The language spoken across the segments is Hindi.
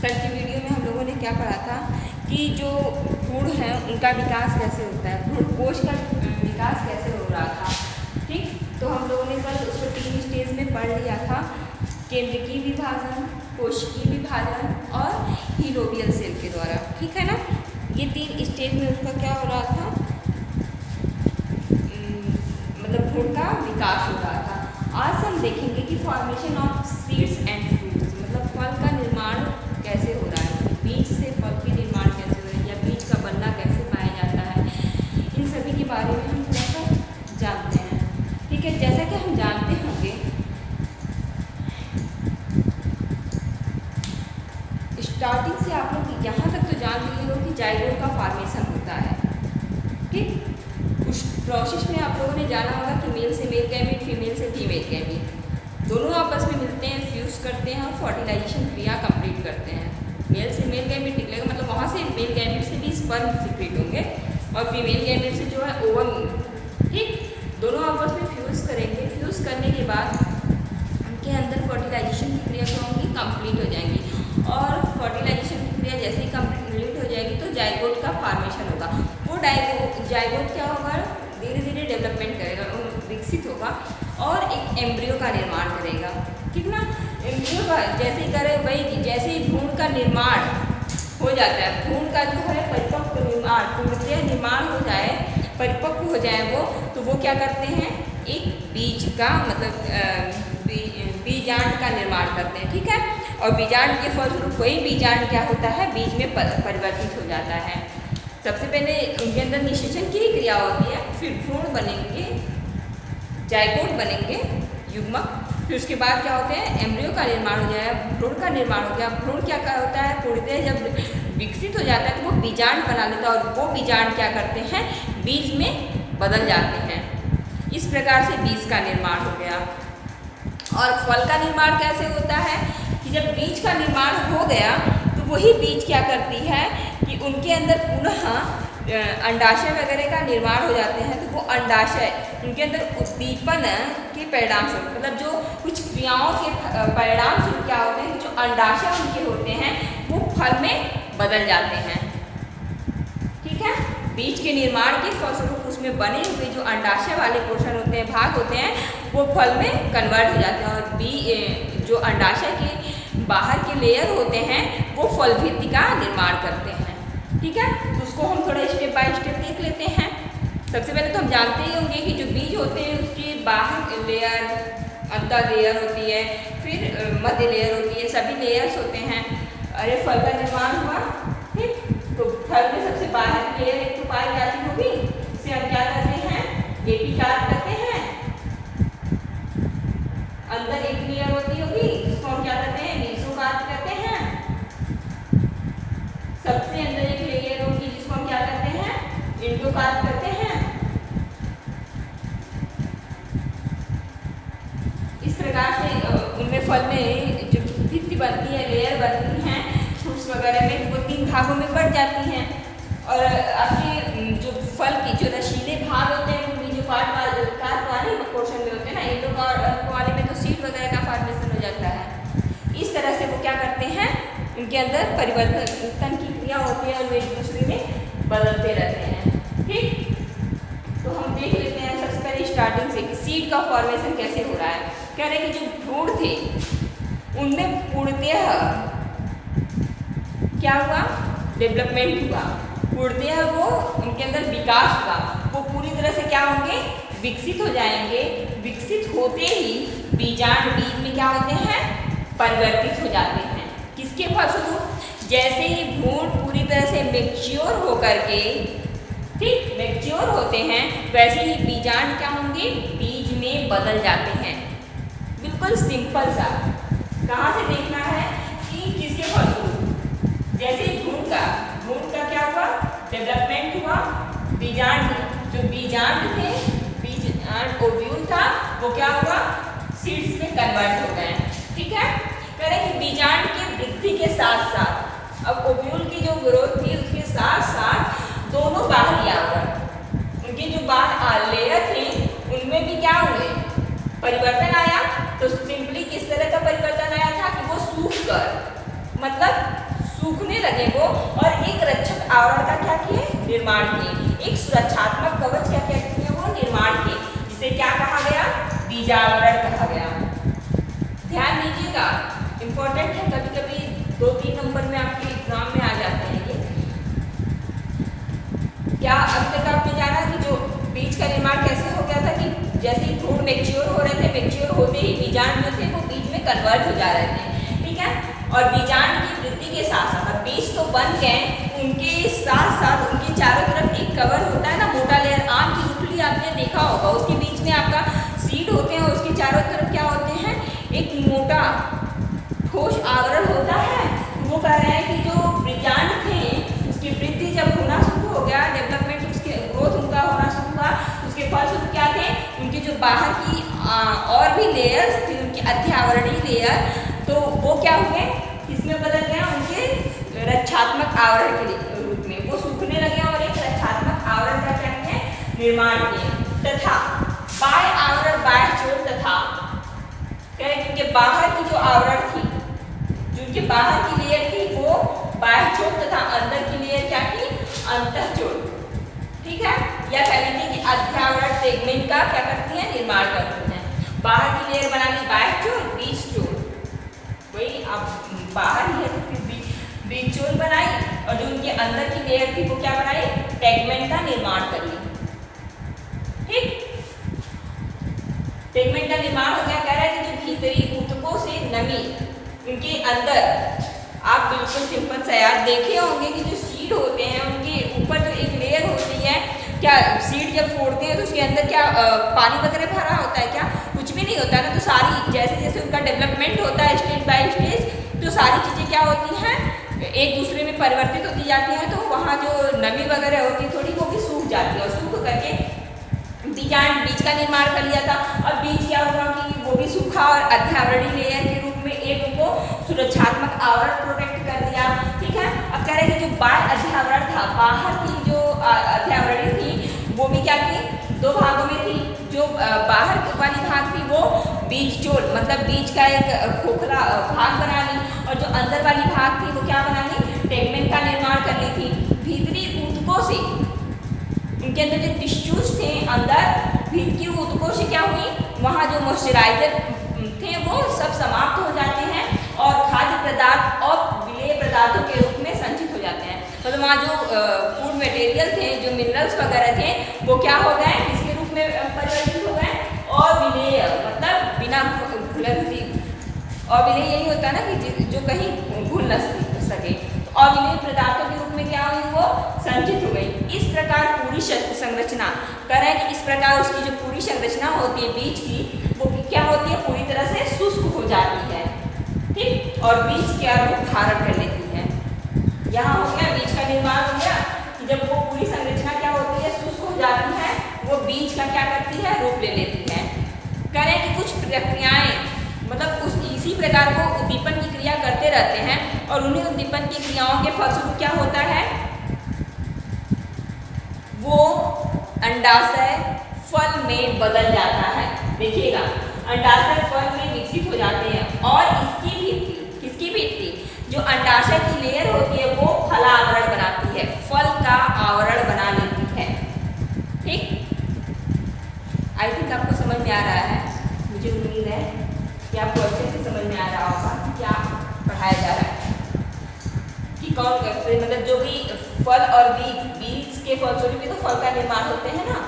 कल की वीडियो में हम लोगों ने क्या पढ़ा था कि जो भ्रूण है उनका विकास कैसे होता है, भ्रूण कोश का विकास कैसे हो रहा था। ठीक, तो हम लोगों ने कल उसको 3 स्टेज में पढ़ लिया था, केंद्रकीय विभाजन, कोशिकीय विभाजन और हीलोबियल सेल के द्वारा। ठीक है ना, ये 3 स्टेज में उसका क्या हो रहा था, मतलब भ्रूण का विकास हो रहा था। आज हम देखेंगे कि formation of seeds and fruits, मतलब फल का निर्माण कैसे हो रहा है, बीज से फल की निर्माण कैसे हो रहा है या बीज का बनना कैसे पाया जाता है, इन सभी के बारे में हम थोड़ा सा जानते हैं। ठीक है, जैसा कि हम जानते होंगे स्टार्टिंग से आप लोग यहाँ तक तो जान लिए हो कि जाइगोट का फॉर्मेशन होता है। ठीक, उस प्रोसेस में आप लोगों ने जाना होगा कि मेल से मेल गैमीट, फीमेल से फीमेल गैमीट दोनों आपस में मिलते हैं, फ्यूज करते हैं और फर्टिलाइजेशन क्रिया कंप्लीट करते हैं। मेल से मेल गैमीट निकलेगा, मतलब वहाँ से मेल गैमीट से भी स्पर्म सीक्रेट होंगे और फीमेल गैमीट से जो है ओवम। ठीक, दोनों आपस में फ्यूज करेंगे, फ्यूज करने के बाद उनके अंदर फर्टिलाइजेशन की क्रिया क्या होंगी, कंप्लीट हो जाएंगी और फर्टिलाइजेशन की क्रिया जैसे ही कंप्लीट हो जाएगी तो जाइगोट का फॉर्मेशन होगा। वो जाइगोट क्या होगा, धीरे धीरे डेवलपमेंट करेगा, विकसित होगा और एक एम्ब्रियो का निर्माण करेगा। ठीक ना, एम्ब्रियो का जैसे ही करे वही, जैसे ही भ्रूण का निर्माण हो जाता है, भ्रूण का जो है परिपक्व निर्माण, पूर्णतः निर्माण हो जाए, परिपक्व हो जाए वो, तो वो क्या करते हैं, एक बीज का मतलब बीजांड का निर्माण करते हैं। ठीक है, और बीजांड के फलस्वरूप वही बीजांड क्या होता है, बीज में परिवर्तित हो जाता है। सबसे पहले उनके अंदर निषेचन की क्रिया होती है, फिर भ्रूण बनेंगे, जाइगोट बनेंगे, युग्मक, फिर उसके बाद क्या होते हैं, एम्ब्रियो का निर्माण हो जाएगा, भ्रूण का निर्माण हो गया। भ्रूण क्या होता है, पूर्णतः जब विकसित हो जाता है तो वो बीजांड बना लेता है और वो बीजांड क्या करते हैं, बीज में बदल जाते हैं। इस प्रकार से बीज का निर्माण हो गया। और फल का निर्माण कैसे होता है कि जब बीज का निर्माण हो गया तो वही बीज क्या करती है कि उनके अंदर पुनः अंडाशय वगैरह का निर्माण हो जाते हैं। तो वो अंडाशय उनके अंदर उद्दीपन के परिणाम स्वरूप, मतलब जो कुछ क्रियाओं के परिणाम स्वरूप क्या होते हैं, जो अंडाशय उनके होते हैं वो फल में बदल जाते हैं। ठीक है, बीज के निर्माण के फलस्वरूप उसमें बने हुए जो अंडाशय वाले पोर्शन होते हैं, भाग होते हैं, वो फल में कन्वर्ट हो जाते हैं और जो अंडाशय के बाहर के लेयर होते हैं वो फल भित्ति का निर्माण करते हैं। ठीक है, तो उसको हम थोड़ा स्टेप बाय स्टेप देख लेते हैं। सबसे पहले तो हम जानते ही होंगे कि जो बीज होते हैं उसके बाहर लेयर, अंतर लेयर होती है, फिर मध्य लेयर होती है, सभी लेयर्स होते हैं। अरे फल का निर्माण हुआ, ठीक, तो फल में सबसे बाहर की लेयर एक तो पाई जाती होगी, इसे हम क्या करते हैं, एपिकार्प कहते हैं। अंदर एक लेयर होती होगी, इसको हम क्या करते हैं, मेसोकार्प कहते हैं। सबसे अंदर एक लेयर होगी जिसको हम क्या करते हैं, एंडोकार्प कहते हैं। इस प्रकार से उनमें फल में जो भित्ति बनती है, लेयर बनती हैं फ्रूट्स वगैरह में, वो 3 भागों में बढ़ जाती हैं। और आपके जो फल की जो रसीले भाग होते हैं वो बीजो कार्प वाले पोर्शन में होते हैं ना, एंडोकार्प वाले में तो सीड वगैरह का फॉर्मेशन हो जाता है। इस तरह से वो क्या करते हैं, उनके अंदर परिवर्तन की क्रिया होती है और वे एक दूसरे में बदलते रहते हैं। ठीक, तो हम देख लेते हैं सबसे पहले स्टार्टिंग से कि सीड का फॉर्मेशन कैसे हो रहा है। कह रहे हैं कि जो भ्रूण थे उनमें पूर्णतः क्या हुआ, डेवलपमेंट हुआ, पूर्णतः वो उनके अंदर विकास हुआ, वो पूरी तरह से क्या होंगे, विकसित हो जाएंगे। विकसित होते ही बीजांड बीज में क्या होते हैं, परिवर्तित हो जाते हैं। किसके फलस्वरूप, जैसे ही भ्रूण पूरी तरह से मैच्योर होकर के, ठीक, मैच्योर होते हैं, वैसे ही बीजांड क्या होंगे, बीज में बदल जाते हैं। बिल्कुल सिंपल सा, कहाँ से देखना है कि किसके फलस्वरूप, जैसे भ्रूण का क्या हुआ, डेवलपमेंट हुआ, बीजांड, जो बीजांड थे, बीजांड ओव्यूल था, वो क्या हुआ, सीड्स में कन्वर्ट हो गए। ठीक है, करें कि बीजांड की वृद्धि के साथ साथ अब ओव्यूल की जो ग्रोथ थी उसके साथ साथ दोनों बाहरी आवरण, उनके जो बाहर लेयर थे उनमें भी क्या हुए, परिवर्तन आया। तो सिंपली किस तरह का परिवर्तन आया था कि वो सूख कर, मतलब आवरण का क्या किए, निर्माण किए। एक सुरक्षात्मक कवच क्या क्या किए, वो निर्माण किए, जिसे क्या कहा गया, बीजावरण कहा गया। ध्यान दीजिएगा, इंपॉर्टेंट है, कभी कभी 2-3 नंबर में आपके एग्जाम में आ जाते हैं ये। क्या अब तक आपने जाना कि जो बीज का निर्माण कैसे हो गया था कि जैसे ही फ्रूट मैच्योर हो रहे थे, मैच्योर होते ही बीजाणु जो थे वो बीज में कन्वर्ट हो जा रहे थे, ठीक है। और बीजाणु की वृद्धि के साथ साथ बीज तो बन गए, उनके साथ साथ उनके चारों तरफ एक कवर होता है ना, मोटा लेयर। आम की गुठली आपने देखा होगा, उसके बीच में आपका सीड होते हैं और उसके चारों तरफ क्या होते हैं, एक मोटा ठोस आवरण होता है। वो कह रहे हैं कि जो बीजाणु थे उसकी वृद्धि जब होना शुरू हो गया, डेवलपमेंट उसके ग्रोथ उनका होना शुरू हुआ, उसके फलस्वरूप क्या थे, उनके जो बाहर की और भी लेयर्स थी, उनकी अध्यावरणीय लेयर, तो वो क्या हुए, किसमें बदल गया, उनके रक्षात्मक आवरण के रूप में वो सूखने लगे और एक रक्षात्मक आवरण का क्या किया, निर्माण किए। तथा बाह्य आवरण, बाह्य चोल तथा उनके बाहर की जो आवरण थी, जो उनके बाहर की लेयर थी वो बाह्य चोल तथा अंदर की लेयर क्या थी, अंतःचोल, ठीक है। या कह लीजिए कि अध्यावरण सेगमेंट का क्या करती है, निर्माण करती है। बाहर की लेयर बना ली बाह्य चोल, बीज चोल, वही अब बाहर ही है तो फिर बीज चोल बनाई, और जो उनके अंदर की लेयर थी वो क्या बनाई, टेगमेंट का निर्माण कर ली, ठीक। टेगमेंट का निर्माण हो गया। कह रहा है कि जो भीतरी ऊतकों से नमी, उनके अंदर आप बिल्कुल सिंपल सा याद देखे होंगे कि जो सीड होते हैं उनके ऊपर जो एक लेयर होती है, क्या सीड जब फोड़ते हैं तो उसके अंदर क्या पानी वगैरह भरा होता है, क्या कुछ भी नहीं होता ना। तो सारी जैसे जैसे उनका डेवलपमेंट होता है स्टेज बाय स्टेज, तो सारी चीज़ें क्या होती हैं, एक दूसरे में परिवर्तित होती जाती हैं। तो वहाँ जो नमी वगैरह होती है थोड़ी, वो भी सूख जाती है, और सूख करके बीज का निर्माण कर लिया था। अब बीज क्या हुआ कि वो भी सूखा और अध्यावरणीय लेयर के रूप में एक उनको सुरक्षात्मक आवरण प्रोटेक्ट कर दिया, ठीक है। अब कह रहे हैं कि जो बाह्य अध्यावरण था, बाहर की जो अध्यावरणीय थी वो भी क्या थी, 2 भागों में थी। जो बाहर वाली भाग थी वो बीज चोल, मतलब बीज का एक खोखला भाग बना ली, और जो अंदर वाली भाग थी वो क्या बना ली, टेगमेंट का निर्माण कर ली थी। भीतरी ऊतकों से, उनके अंदर जो टिश्यूज थे अंदर, भीतरी ऊतकों से क्या हुई, वहाँ जो मॉइस्चराइजर थे वो सब समाप्त हो जाते हैं और खाद्य पदार्थ और विलेय पदार्थों के रूप में संचित हो जाते हैं। मतलब वहाँ जो फूड मटेरियल थे, जो मिनरल्स वगैरह थे, वो क्या हो गए, इसके रूप में परिवर्तित हो गए, और विलेय मतलब बिना घुलनशील, और विलेय यही होता है ना कि जो कहीं घुल न सके, और विलेय पदार्थों के रूप में क्या हुई, वो संचित हो गई। इस प्रकार पूरी संरचना कर रहे हैं कि इस प्रकार उसकी जो पूरी संरचना होती है बीज की, वो क्या होती है, पूरी तरह से शुष्क हो जाती है, ठीक, और बीज क्या रूप धारण कर लेती है। यहाँ हो गया बीज का निर्माण हो गया कि जब वो पूरी संरचना क्या होती है, शुष्क हो जाती है, वो बीज का क्या करती है, रूप ले लेती है। करें कि कुछ प्रक्रियाएं, मतलब इसी प्रकार को उद्दीपन की क्रिया करते रहते हैं, और उन्हीं उद्दीपन की क्रियाओं के फलस्वरूप क्या होता है, वो अंडाशय फल में बदल जाता है। देखिएगा, अंडाशय फल में विकसित हो जाते हैं, और इसकी भित्ति, किसकी भित्ति, जो अंडाशय की लेयर होती है वो फलावरण बनाती है, फल का आवरण बना लेती है, ठीक। आई थिंक आपको समझ में आ रहा है, मुझे उम्मीद है कि आपको अच्छे से समझ में आ रहा होगा कि क्या पढ़ाया जा रहा है, कि कौन मतलब जो भी फल और बीज के फलस्वरूप भी तो फल का निर्माण होते हैं ना।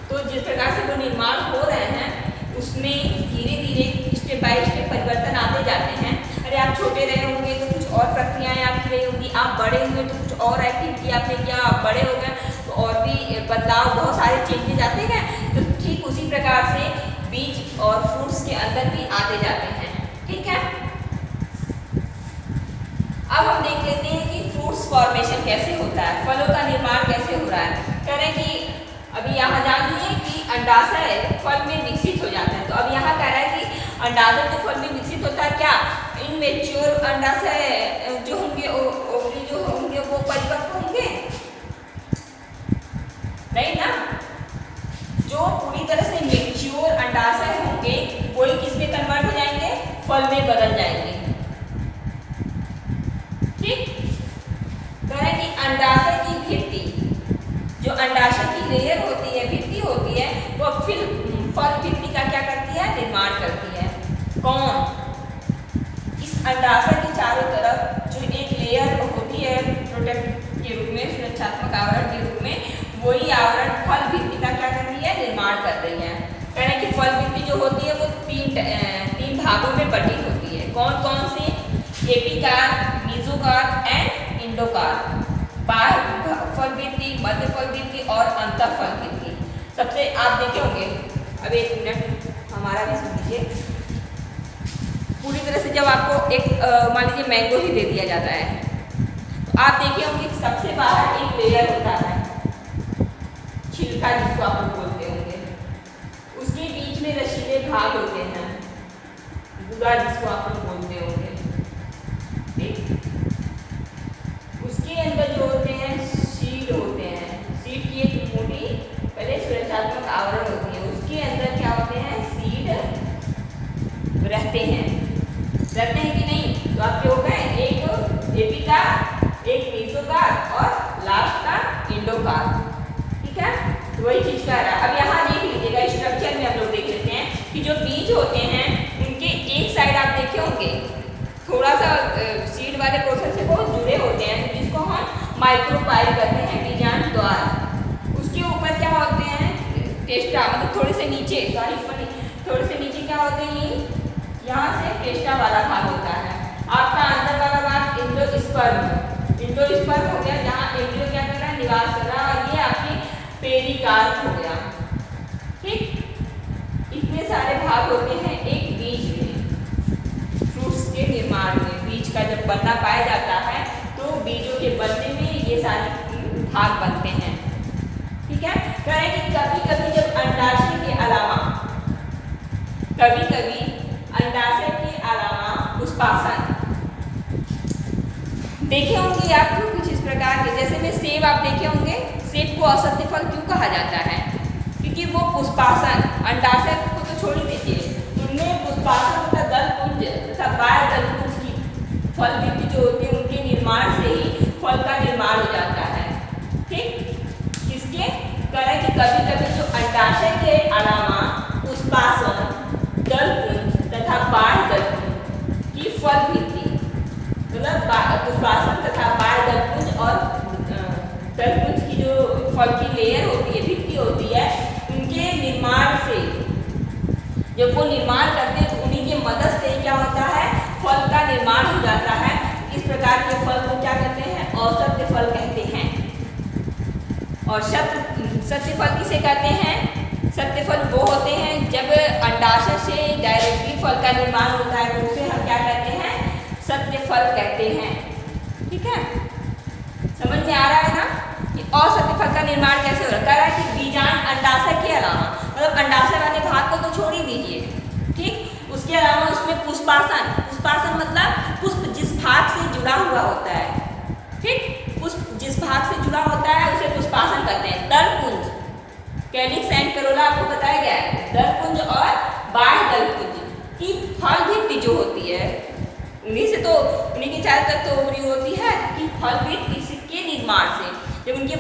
तो जिस प्रकार से वो निर्माण हो रहे हैं उसमें धीरे धीरे स्टेप बाय स्टेप परिवर्तन आते जाते हैं। अरे आप छोटे रहे होंगे तो कुछ और प्रक्रियाएं आपकी रही होंगी, आप बड़े हुए तो कुछ और एक्टिविटी आपने किया, आप बड़े हो गए तो और भी बदलाव, बहुत सारे चेंजेज आते गए। तो ठीक उसी प्रकार से बीज और फ्रूट्स के अंदर भी आते जाते हैं, ठीक है। अब हम देख लेते हैं कि फ्रूट्स फॉर्मेशन कैसे होता है, फलों का निर्माण कैसे हो रहा है। कह रहे हैं कि अभी यहाँ जान लीजिए कि अंडाशय फल में विकसित हो जाता है। तो अब यहाँ कह रहा है कि अंडाशय जो फल में विकसित होता है, क्या इनमेच्योर अंडाशय जो होंगे, ओवरी जो होंगे वो परिपक्व होंगे नहीं ना। जो पूरी तरह से मेच्योर अंडाशय होंगे वही किस में कन्वर्ट हो जाएंगे, फल में बदल जाएंगे, ठीक। कह रहे हैं कि अंडाशय की अंडाशय की लेयर होती है, भित्ति होती है, वो फिर फल भित्ति का क्या करती है, निर्माण करती है। कौन? इस अंडाशय के चारों तरफ जो एक लेयर होती है प्रोटेक्ट के रूप में, सुरक्षात्मक आवरण के रूप में, वही आवरण फल भित्ति का क्या कर रही है, निर्माण कर रही है। कह रहे हैं कि फल भित्ति जो होती है वो तीन भागों में बटी होती है। कौन कौन से? एपिकाल, मेसोकाल एंड इंडोकाल। बाह्य फल भित्ति, मध्य फल भित्ति और अंतः फल भित्ति। सबसे आप देखे होंगे, अब एक मिनट हमारा भी सुन लीजिए। पूरी तरह से जब आपको एक मान लीजिए मैंगो ही दे दिया जाता है, तो आप देखे होंगे कि सबसे बाहर एक लेयर होता है, छिलका जिसको आप लोग बोलते होंगे, उसके बीच में रसीले भाग होते हैं, गुदा जिसको आप लोग बोलते होंगे, ठीक। उसके अंदर जो होते हैं सीड होते हैं, सीड की एक मोटी पहले सुरक्षात्मक आवरण होती है, उसके अंदर क्या होते हैं, सीड रहते हैं कि नहीं? तो आपके हो गए एक एपिकाल, एक मेसोकाल और लास्ट का इंडोकाल, ठीक है। तो वही चीज कह रहा है। अब यहाँ देख लीजिएगा, स्ट्रक्चर में हम लोग देख लेते हैं कि जो बीज होते हैं उनके एक साइड आप देखे होंगे थोड़ा सा सीड वाले पोर्शन से बहुत जुड़े होते हैं, जिसको हम माइक्रोपाइल कहते हैं, बीजांड द्वार। उसके ऊपर क्या होते हैं, टेस्टा, मतलब थोड़े से नीचे, थोड़े से नीचे क्या होते हैं, यहाँ से टेस्टा वाला भाग होता है। आपका अंदर वाला भाग एंडोस्पर्म हो गया, जहाँ एंब्रियो क्या कर रहा है, निवास कर रहा है, और ये आपकी पेरिकार्प हो गया, ठीक। इतने सारे भाग होते हैं एक बीज में, फ्रूट्स के निर्माण में। बीज का जब बनना पाया जाता है तो बीजों के बनने में ये सारे भाग बनते हैं, ठीक है। कह रहे हैं कि कभी कभी जब अंडाशय के अलावा पुष्पासन देखे होंगे आप कुछ इस प्रकार के, जैसे में सेब आप देखे होंगे, सेब को असत्य फल क्यों कहा जाता है? क्योंकि वो पुष्पासन, अंडाशय को तो छोड़ ही दीजिए, उनमें पुष्पासन तथा दलपुंज तथा बाह्य दलपुंज की फल भित्ति जो होती है उनके निर्माण से ही फल का निर्माण हो जाता है, ठीक। किसके? करें कि कभी कभी जो अंडाशय के अलावा पुष्पासन, दलपुंज तथा बाह्य दलपुंज की फल भित्ति, मतलब पुष्पासन तथा बाह्य दलपुंज और दलपुंज की जो फल की लेयर होती है, भित्ति होती है, उनके निर्माण से जब वो निर्माण करते हैं तो उन्हीं के मदद से क्या होता है, फल का निर्माण हो जाता है। इस प्रकार के फल को क्या कहते हैं, औसत्य फल कहते हैं। और सत्य फल किसे कहते हैं? सत्य फल वो होते हैं जब अंडाशय से डायरेक्टली फल का निर्माण होता है, तो उसे हम क्या कहते हैं, सत्य फल कहते हैं, ठीक है। समझ में आ रहा है ना कि असत्य फल का निर्माण कैसे हो रहा है? कि बीजांड अंडाशय के अलावा, मतलब अंडाशय वाले भाग को तो छोड़ ही दीजिए, ठीक। उसके अलावा उसमें पुष्पासन, पुष्पासन मतलब पुष्प जिस भाग से जुड़ा हुआ होता है, ठीक। पुष्प जिस भाग से जुड़ा होता है उसे पुष्पासन कहते हैं। दलपुंज, कैलिक्स एंड करोला आपको बताया गया है, दलपुंज और बाह्य दलपुंज की फल भित्ति जो होती है, उन्हीं से तो, उन्हीं के चारों तरफ तो उभरी होती है कि फल भित्ति के निर्माण से जब उनसे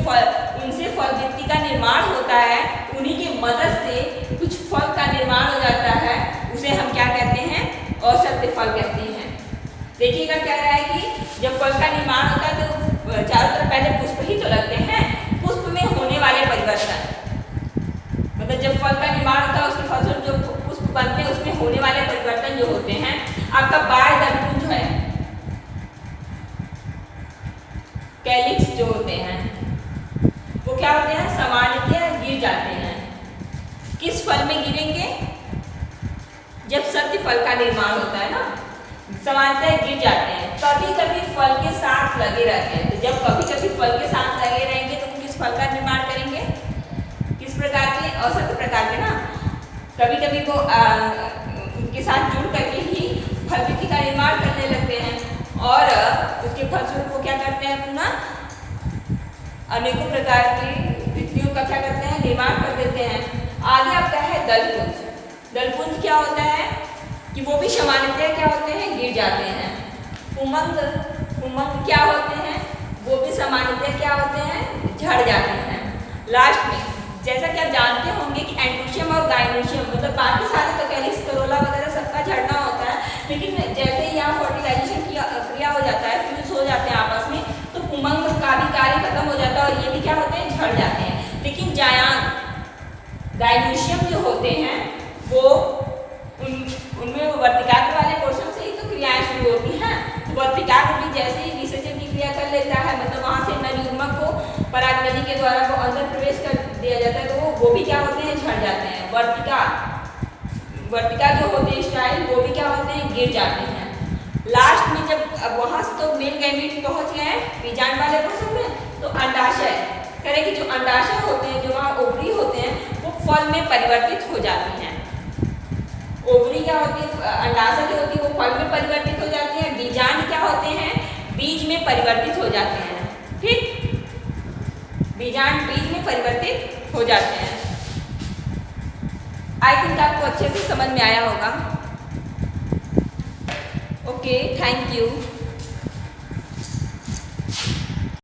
फल भित्ति का निर्माण होता है, उन्हीं की मदद से कुछ फल का निर्माण हो जाता है, उसे हम क्या कहते हैं, औसत्य फल कहते हैं। देखिएगा क्या रहा है कि जब फल का निर्माण होता है तो चारों तरफ पहले पुष्प ही तो लगते हैं, पुष्प में होने वाले परिवर्तन, मतलब जब फल का निर्माण होता है उसके फल जो पुष्प बनते हैं उसमें होने वाले परिवर्तन जो होते हैं, आपका बाह्य दलपुंज है, कैलिक्स जो होते हैं वो क्या होते हैं, सामान्यतः गिर जाते हैं। किस फल में गिरेंगे? जब सत्य फल का निर्माण होता है ना, सामान्यतः गिर जाते हैं। कभी कभी फल के साथ लगे रहते हैं, तो जब कभी कभी फल के साथ लगे रहेंगे तो किस फल का निर्माण करेंगे, किस प्रकार के, औसत प्रकार के ना। कभी कभी वो उनके साथ जुड़ करके ही फल भित्ति का निर्माण करने लगते हैं, और उसके फलस्वरूप वो क्या करते हैं, अपना अनेकों प्रकार की भित्तियों का क्या करते हैं, निर्माण कर देते हैं। आगे आपका है दलपुंज। दलपुंज क्या होता है कि वो भी सामान्यतः क्या होते हैं, गिर जाते हैं। उमंग क्या होते हैं, वो भी सामान्यतः क्या होते हैं, झड़ जाते हैं। लास्ट में जैसा कि आप जानते होंगे कि एंड्रोशियम और गाइनोशियम मतलब बाकी सारे तो कैलिक्स करोला वगैरह सबका झड़ना होता है, लेकिन जैसे ही यहाँ फर्टिलाइजेशन क्रिया हो जाता है, फ्यूज हो जाते हैं आपस में, तो उमंग का भी कार्य खत्म हो जाता है और ये भी क्या होते हैं, झड़ जाते हैं। लेकिन गाइनोशियम जो होते हैं वो उनमें वर्तिकाग्र वाले पोर्शन से ही तो क्रियाएं शुरू होती हैं। तो वर्तिकाग्र भी जैसे ही विसर्जन की क्रिया कर लेता है, मतलब वहाँ से नलियुग्मक को परागनली के द्वारा वो अंदर प्रवेश कर दिया जाता है, तो वो भी क्या होते हैं, झड़ जाते हैं। वर्तिका जो होते हैं स्टाइल वो भी क्या होते हैं, गिर जाते हैं। लास्ट में जब वहाँ से तो मेल गैमीट पहुँच गए बीजांड वाले पोर्शन में, तो अंडाशय करें कि जो अंडाशय होते हैं, जो वहाँ ओवरी होते हैं, वो फल में परिवर्तित हो जाती हैं। ओवरी क्या होती है, अंडाशय जो होती है वो फल में परिवर्तित हो जाती है। बीजांड क्या होते हैं, बीज में परिवर्तित हो जाते हैं। ठीक, बीजांड बीज में परिवर्तित हो जाते हैं। आई थिंक आपको अच्छे से समझ में आया होगा। Okay, thank you.